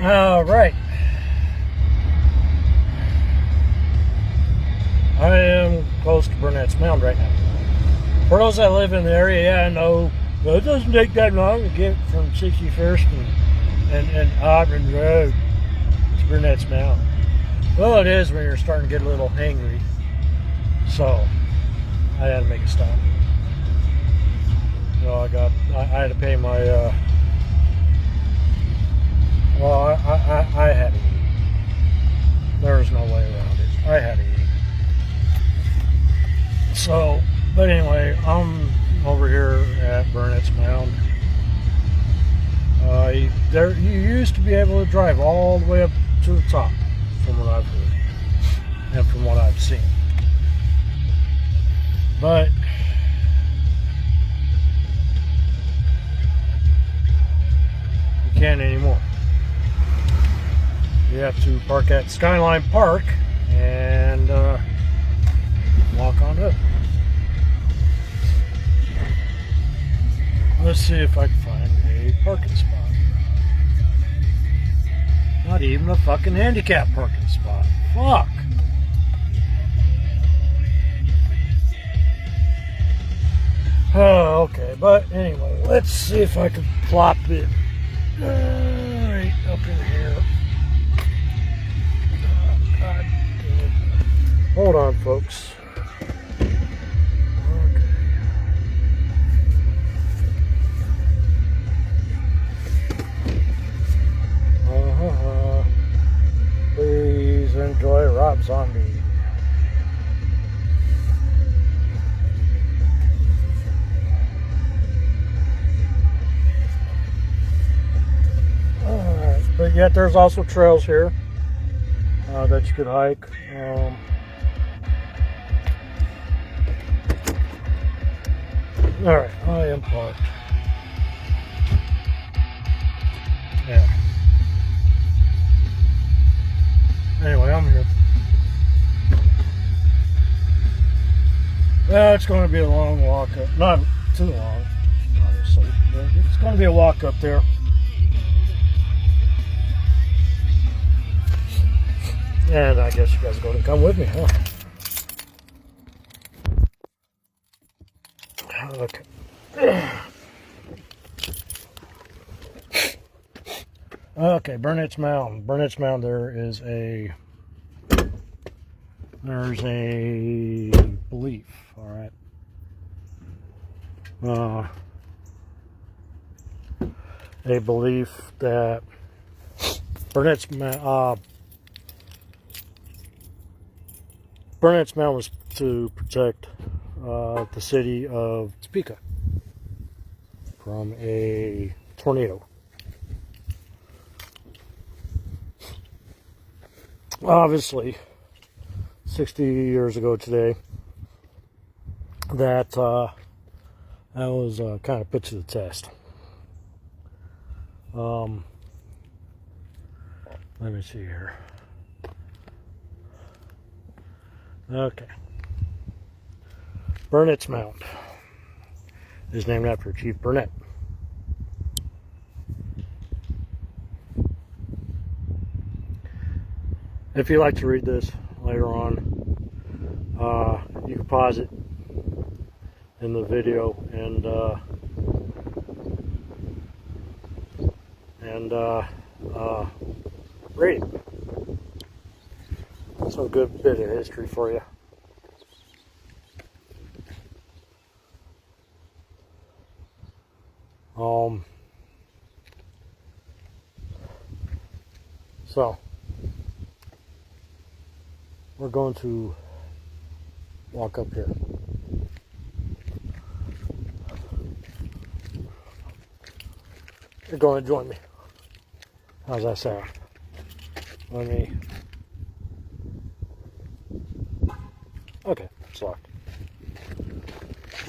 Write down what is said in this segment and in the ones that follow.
All right. I am close to Burnett's Mound right now. For those that live in the area, yeah, I know it doesn't take that long to get from 61st and Auburn Road to Burnett's Mound. Well, it is when you're starting to get a little hangry. So I had to make a stop. You know, I had to pay my I had to eat. There was no way around it. I had to eat. So, but anyway, I'm over here at Burnett's Mound. You used to be able to drive all the way up to the top, from what I've heard and from what I've seen. But you can't anymore. You have to park at Skyline Park and walk on up. Let's see if I can find a parking spot. Not even a fucking handicap parking spot. Fuck. Oh, okay, but anyway, let's see if I can plop it right up in here. Oh, God. Hold on, folks. Please enjoy Rob Zombie. Alright, but yet there's also trails here that you could hike. Alright, I am parked. Yeah. Anyway, I'm here. Well, it's going to be a long walk up. Not too long, obviously. But it's going to be a walk up there. And I guess you guys are going to come with me, huh? Okay. Okay, Burnett's Mound. Burnett's Mound, there's a belief, all right? A belief that Burnett's Mound was to protect the city of Topeka from a tornado. Obviously, 60 years ago today, that was kind of put to the test. Let me see here. Okay. Burnett's Mound is named after Chief Burnett. If you'd like to read this later on, you can pause it in the video and read it. Some good bit of history for you. So we're going to walk up here. You're going to join me. How's that sound? Let me. Okay, it's locked.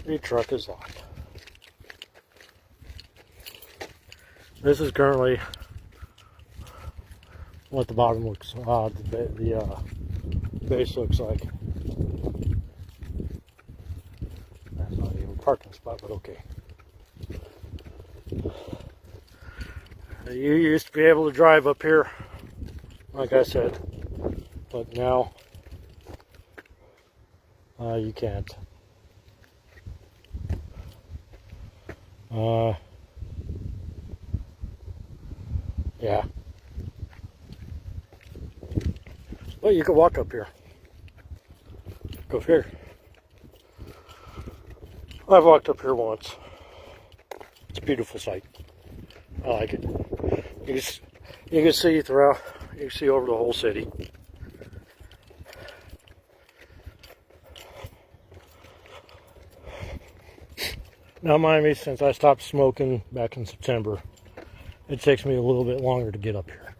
The truck is locked. This is currently what the bottom looks, the base looks like. That's not even a parking spot, but okay. You used to be able to drive up here, like I said, but now you can't. Yeah. Well, you could walk up here. Go here. I've walked up here once. It's a beautiful sight. I like it. You can see throughout. You can see over the whole city. Now, mind me, since I stopped smoking back in September, it takes me a little bit longer to get up here.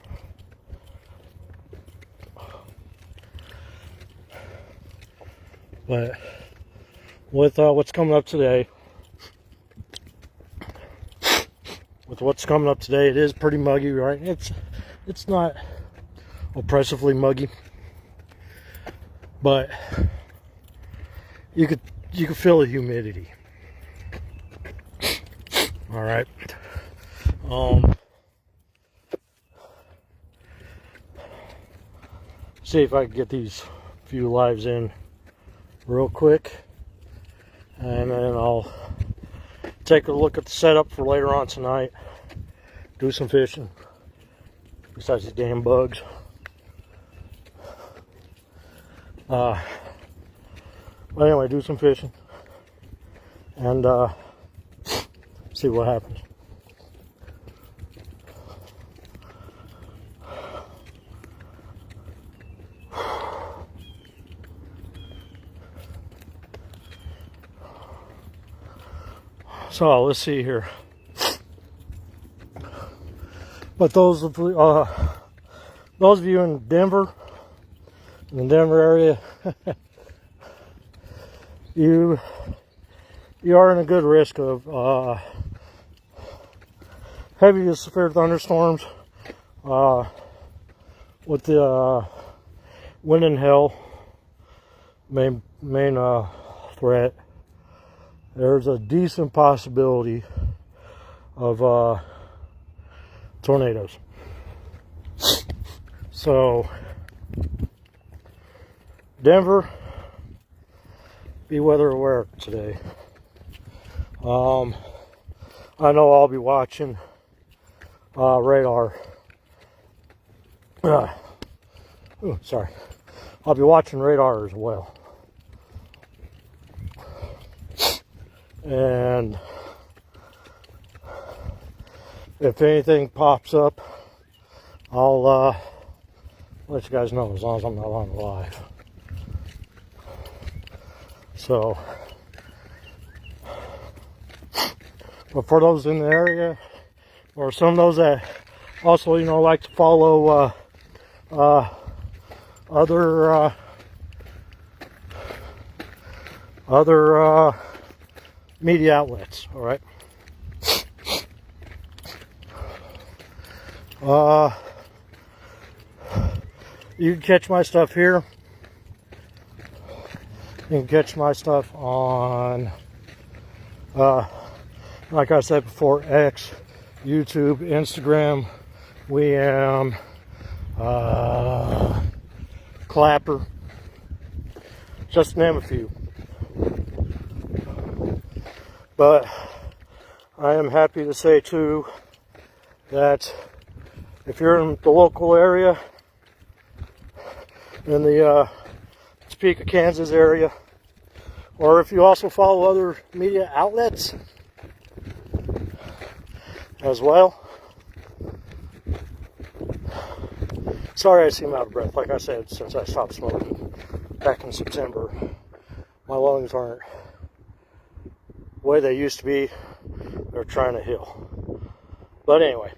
But with what's coming up today, it is pretty muggy, right? It's not oppressively muggy, but you could feel the humidity. All right. See if I can get these few lives in real quick, and then I'll take a look at the setup for later on tonight. Do some fishing besides these damn bugs. But anyway, do some fishing and see what happens. So let's see here. But those of you in Denver, in the Denver area, you are in a good risk of heavy to severe thunderstorms with the wind and hail main threat. There's a decent possibility of tornadoes. So, Denver, be weather aware today. I know I'll be watching radar. Sorry. I'll be watching radar as well. And if anything pops up, I'll let you guys know, as long as I'm not on live. So, but for those in the area, or some of those that also, like to follow other media outlets, all right? You can catch my stuff here. You can catch my stuff on, like I said before, X, YouTube, Instagram, Weam, Clapper, just to name a few. But I am happy to say too that if you're in the local area, in the Topeka, Kansas area, or if you also follow other media outlets as well. Sorry I seem out of breath. Like I said, since I stopped smoking back in September, my lungs aren't the way they used to be. They're trying to heal. But anyway,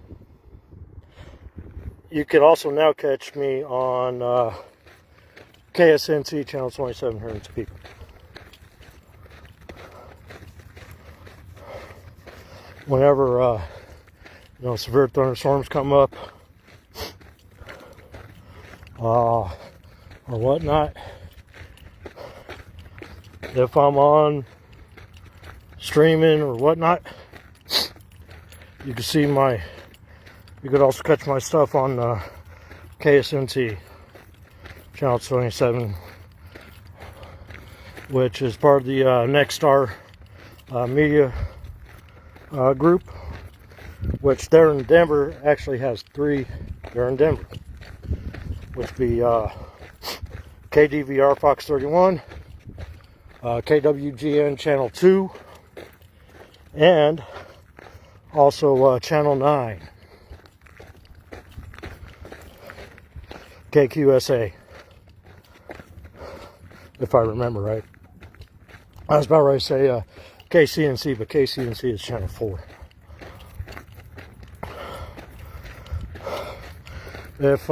you can also now catch me on KSNC Channel 27 here in Topeka. Whenever severe thunderstorms come up or whatnot, if I'm on streaming or whatnot, you can see my You could also catch my stuff on KSNT, Channel 27, which is part of the Nexstar media group, which there in Denver actually has 3 there in Denver, which be KDVR Fox 31, KWGN Channel 2, and also Channel 9, KQSA, if I remember right. I was about ready to say KCNC, but KCNC is Channel 4. If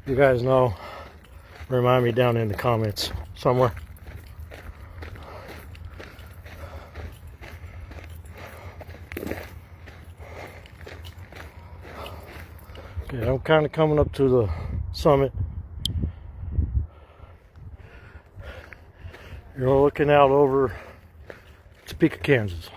you guys know, remind me down in the comments somewhere. Okay, I'm kind of coming up to the summit. You're looking out over Topeka, Kansas.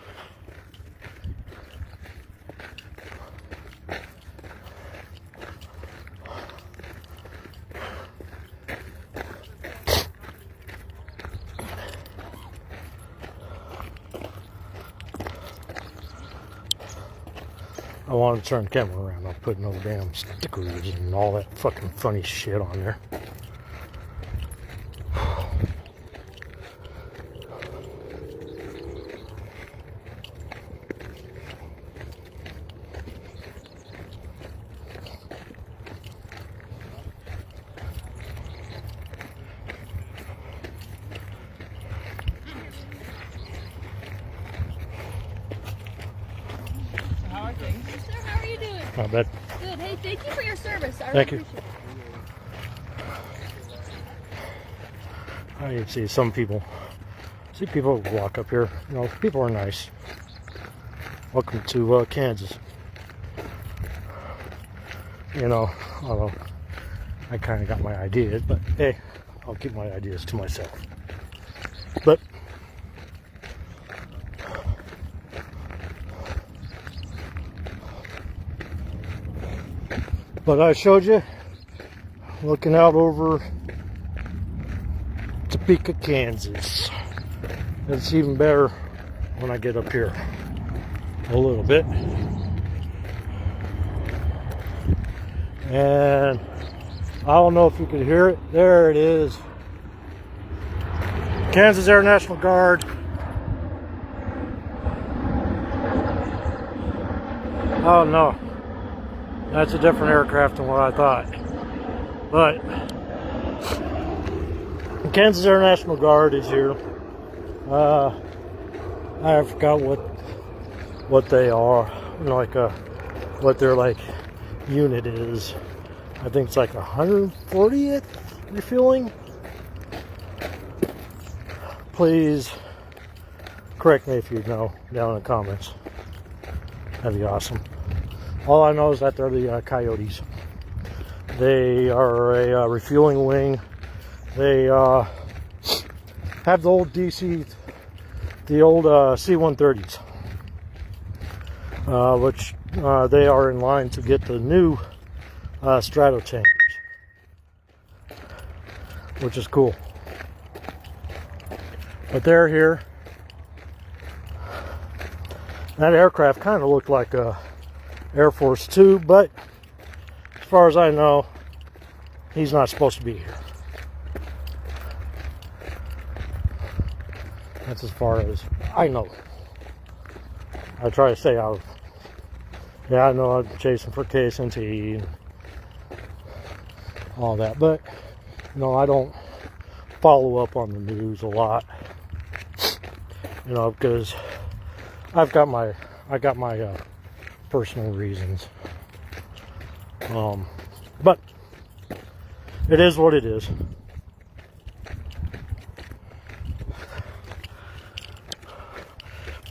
I wanted to turn the camera around. I'm putting those damn stickers and all that fucking funny shit on there. Sir, how are you doing? Not bad. Good. Hey, thank you for your service. Thank you. I see some people. See people walk up here. You know, people are nice. Welcome to Kansas. You know, although I kind of got my ideas, but hey, I'll keep my ideas to myself. But I showed you looking out over Topeka, Kansas. It's even better when I get up here a little bit. And I don't know if you could hear it. There it is. Kansas Air National Guard. Oh no. That's a different aircraft than what I thought. But Kansas Air National Guard is here. I forgot what they are, like what their like unit is. I think it's like 140th refueling. Please correct me if you know down in the comments. That'd be awesome. All I know is that they're the Coyotes. They are a refueling wing. They have the old C-130s, which they are in line to get the new Strato tankers, which is cool. But they're here. That aircraft kind of looked like a Air Force 2, but as far as I know, he's not supposed to be here. That's as far as I know. I try to stay out of. Yeah, I know I'm chasing for KSNT and all that, but no, I don't follow up on the news a lot. You know, because I got my personal reasons. But it is what it is.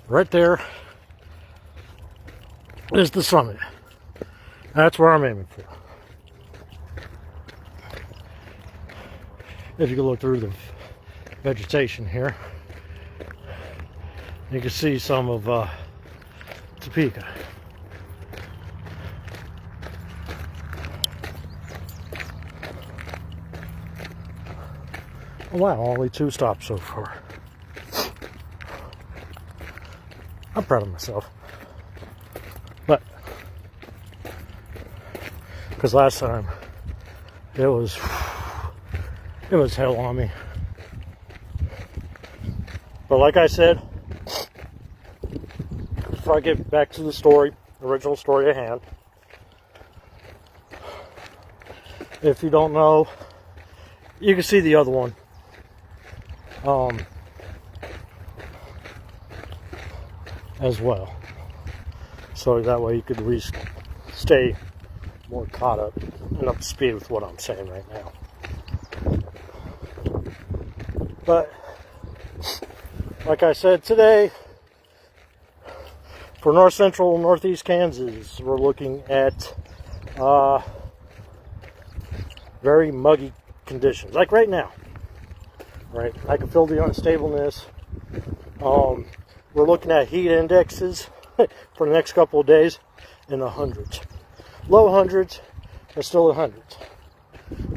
Right there is the summit. That's where I'm aiming for. If you can look through the vegetation here, you can see some of Topeka. Oh, wow, only 2 stops so far. I'm proud of myself. But, because last time, it was hell on me. But like I said, before I get back to the story, original story at hand, if you don't know, you can see the other one. As well. So that way you could at least stay more caught up and up to speed with what I'm saying right now. But like I said today, for north central northeast Kansas, we're looking at very muggy conditions, like right now. Right, I can feel the unstableness. We're looking at heat indexes for the next couple of days in the hundreds, low hundreds, but still the hundreds.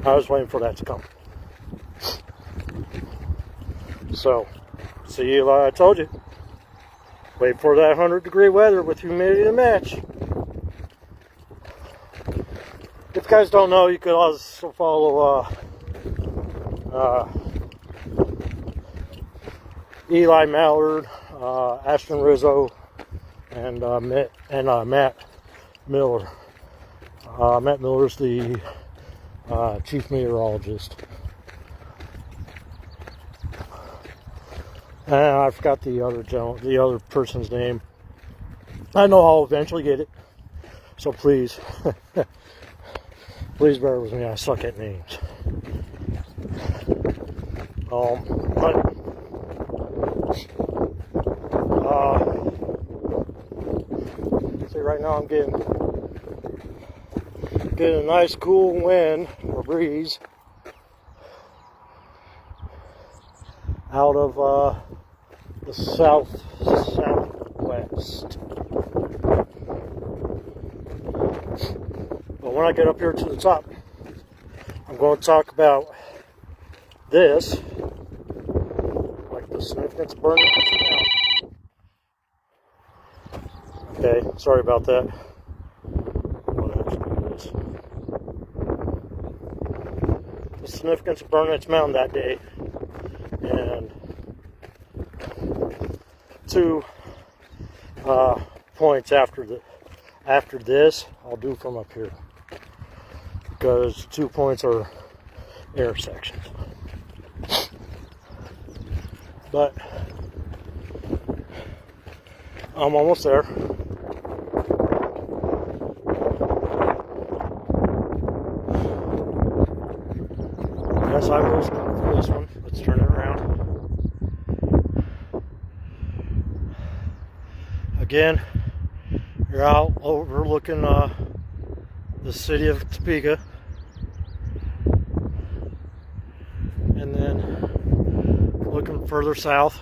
I was waiting for that to come. So, see, like I told you, wait for that 100-degree weather with humidity to match. If you guys don't know, you could also follow Eli Mallard, Ashton Rizzo, and Matt Miller. Matt Miller's the chief meteorologist. And I forgot the other person's name. I know I'll eventually get it. So please, please bear with me. I suck at names. But see, right now I'm getting a nice cool wind or breeze out of the southwest. But when I get up here to the top, I'm going to talk about this, like the significance of burning. Okay, sorry about that. The significance of Burnet's Mountain that day, and 2 points after this, I'll do from up here, because 2 points are air sections. But I'm almost there. Yes, I will stop for this one. Let's turn it around. Again, you're out overlooking the city of Topeka. And then looking further south.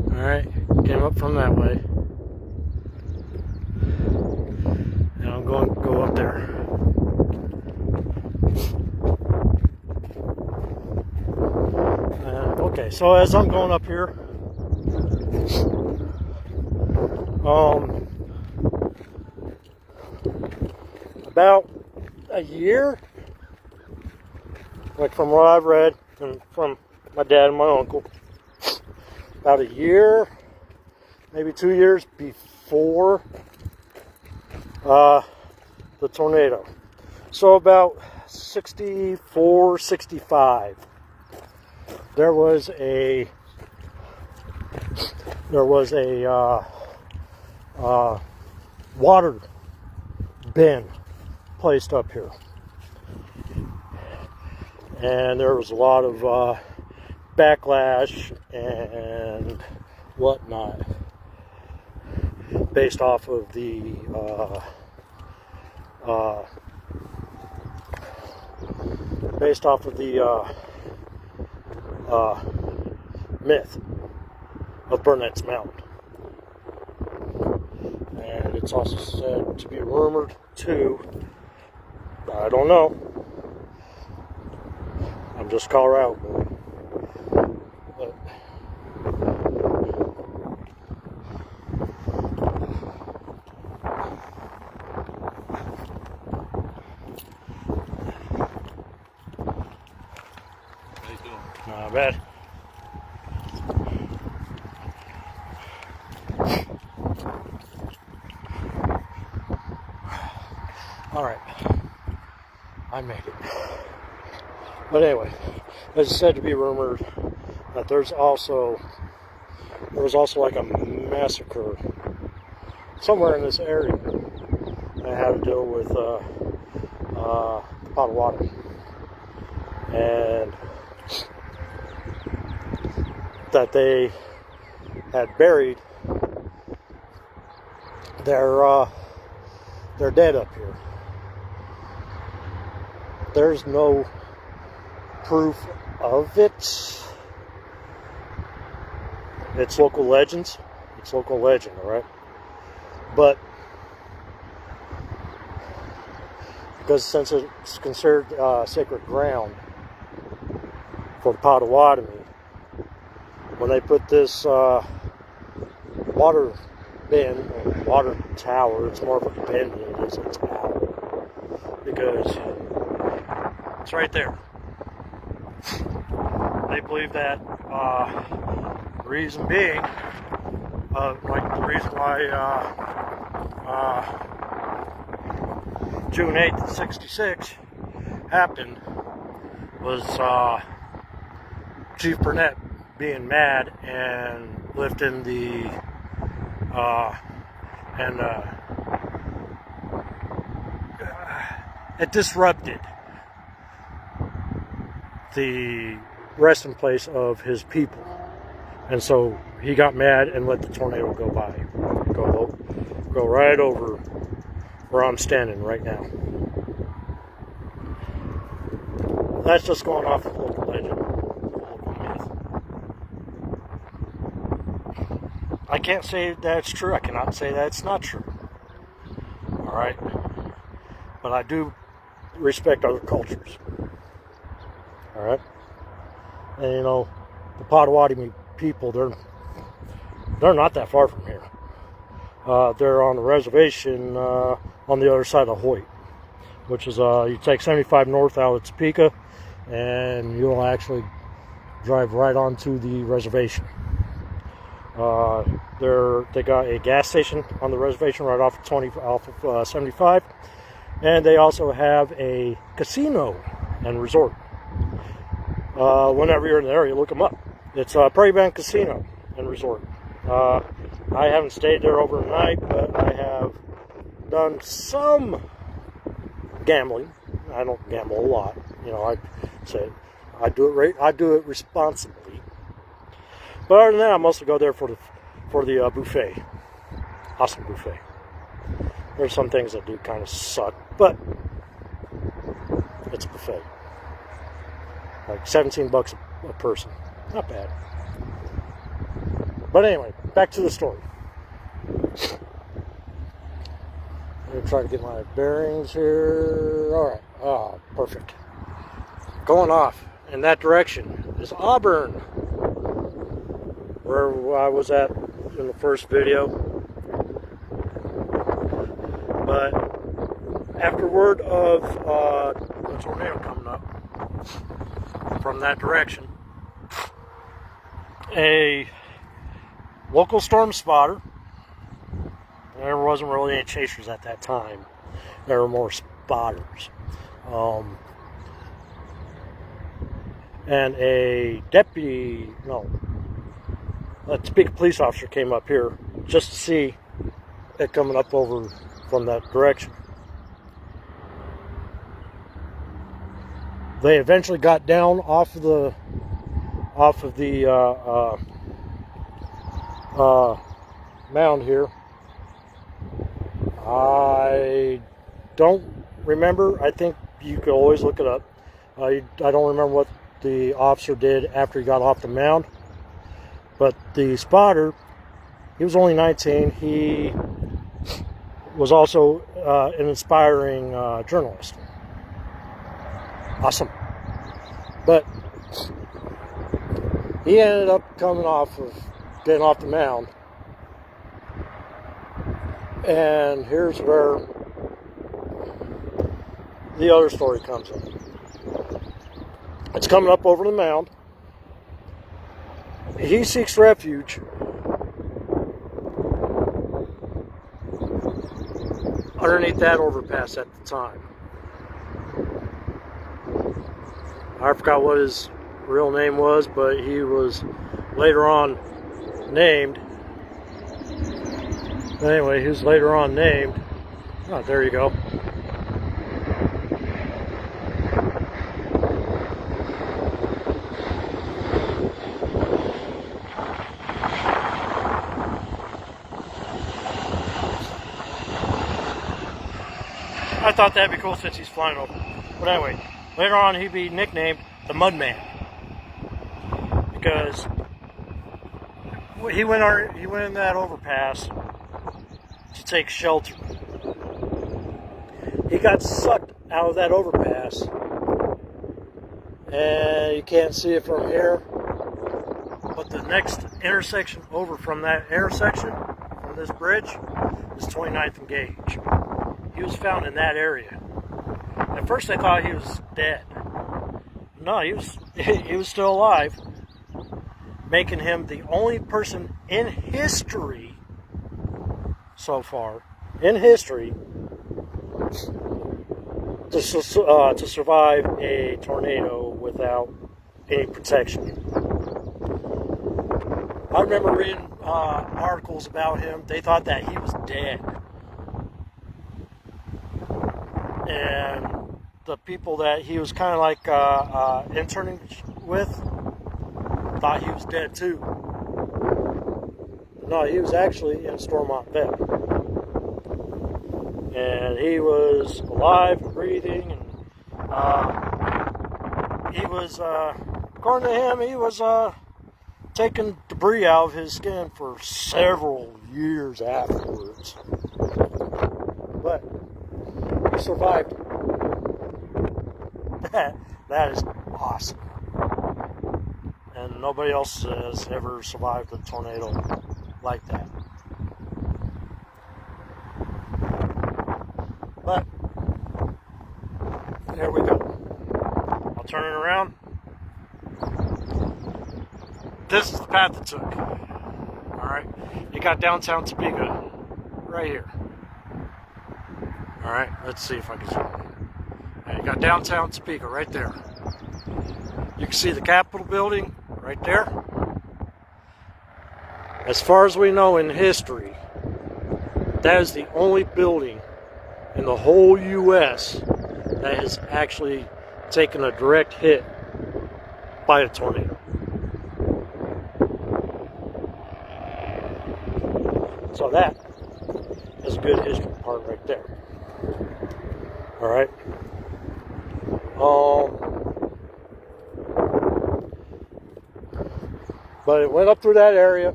Alright, came up from that way. And I'm going to go up there. Okay, so as I'm going up here, about a year, like from what I've read and from my dad and my uncle, about a year, maybe 2 years before the tornado. So about 64, 65. There was a water bin placed up here, and there was a lot of backlash and whatnot based off of the myth of Burnett's Mountain. And it's also said to be rumored to, I don't know, I'm just Colorado boy. bad. Alright. I made it. But anyway, it's said to be rumored that there was also like a massacre somewhere in this area that had to deal with the Potawatomi. And that they had buried their dead up here. There's no proof of it. It's local legends. It's local legend, all right? But because since it's considered sacred ground for the Potawatomi, when they put this water bin, or water tower, it's more of a bin than it is a tower, because it's right there. They believe that the reason being, like the reason why June 8th, 66 happened was Chief Burnett being mad and lifting the it disrupted the resting place of his people, and so he got mad and let the tornado go by, go right over where I'm standing right now. That's just going off of local legend, local myth. I can't say that it's true. I cannot say that it's not true. All right, but I do respect other cultures. All right, and you know, the Potawatomi people, they're not that far from here. They're on the reservation on the other side of Hoyt, which is you take 75 north out of Topeka, and you'll actually drive right onto the reservation. They got a gas station on the reservation right off of 75, and they also have a casino and resort. Whenever you're in the area, look them up. It's Prairie Bend Casino and Resort. I haven't stayed there overnight, but I have done some gambling. I don't gamble a lot, you know. I do it responsibly. But other than that, I mostly go there for the buffet. Awesome buffet. There's some things that do kind of suck, but it's a buffet. Like $17 a person. Not bad. But anyway, back to the story. I'm going to try to get my bearings here. Alright. Perfect. Going off in that direction is Auburn, where I was at in the first video. But after word of a tornado coming up from that direction, a local storm spotter, there wasn't really any chasers at that time, there were more spotters, and a Topeka police officer came up here just to see it coming up over from that direction. They eventually got down off of the mound here. I don't remember. I think you could always look it up. I don't remember what the officer did after he got off the mound. But the spotter, he was only 19. He was also an inspiring journalist. Awesome. But he ended up getting off the mound. And here's where the other story comes in. It's coming up over the mound, he seeks refuge underneath that overpass at the time. I forgot what his real name was, but he was later on named. Anyway, he was later on named. Oh, there you go. I thought that'd be cool since he's flying over. But anyway, later on he'd be nicknamed the Mudman because he went in that overpass to take shelter. He got sucked out of that overpass, and you can't see it from here. But the next intersection over from that intersection, from this bridge, is 29th and Gage. He was found in that area. At first they thought he was dead. No, he was still alive, making him the only person in history so far, in history, to survive a tornado without any protection. I remember reading articles about him. They thought that he was dead. And the people that he was kind of like interning with thought he was dead too. No, he was actually in Stormont Vet. And he was alive and breathing, and he was, according to him, he was taking debris out of his skin for several years afterwards. But he survived. That is awesome. And nobody else has ever survived a tornado like that. But there we go. I'll turn it around. This is the path it took. Alright. You got downtown Topeka right here. Alright, let's see if I can zoom in. You got downtown Topeka right there. You can see the Capitol building right there. As far as we know in history, that is the only building in the whole U.S. that has actually taken a direct hit by a tornado. So that is a good history part right there. Alright. But it went up through that area.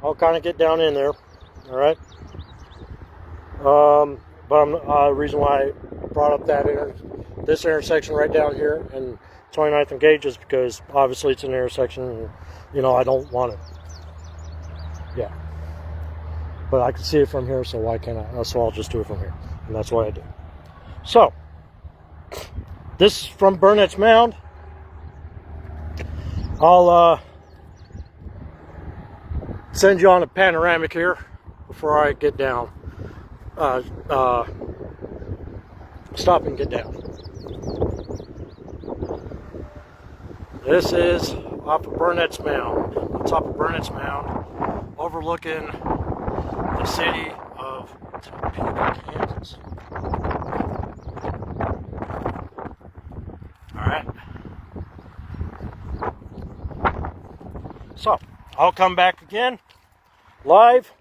I'll kind of get down in there. Alright. But the reason why I brought up this intersection right down here and 29th and Gage is because obviously it's an intersection and, you know, I don't want it. Yeah. But I can see it from here, so why can't I? So I'll just do it from here. And that's what I do. So, this is from Burnett's Mound. I'll send you on a panoramic here before I get down. Stop and get down. This is off of Burnett's Mound. On top of Burnett's Mound, overlooking the city of Topeka, Kansas. Alright. So, I'll come back again, live,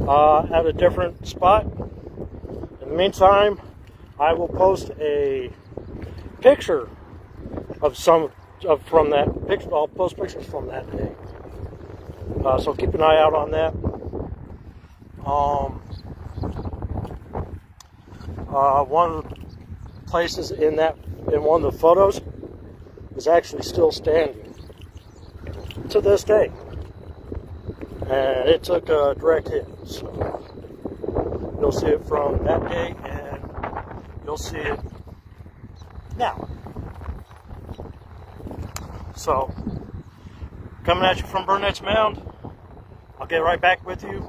at a different spot. In the meantime, I will post a picture of from that picture. I'll post pictures from that day. So keep an eye out on that. One of the places in one of the photos is actually still standing to this day, and it took a direct hit. So you'll see it from that day, and you'll see it now. So coming at you from Burnett's Mound. I'll get right back with you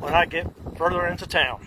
when I get further into town.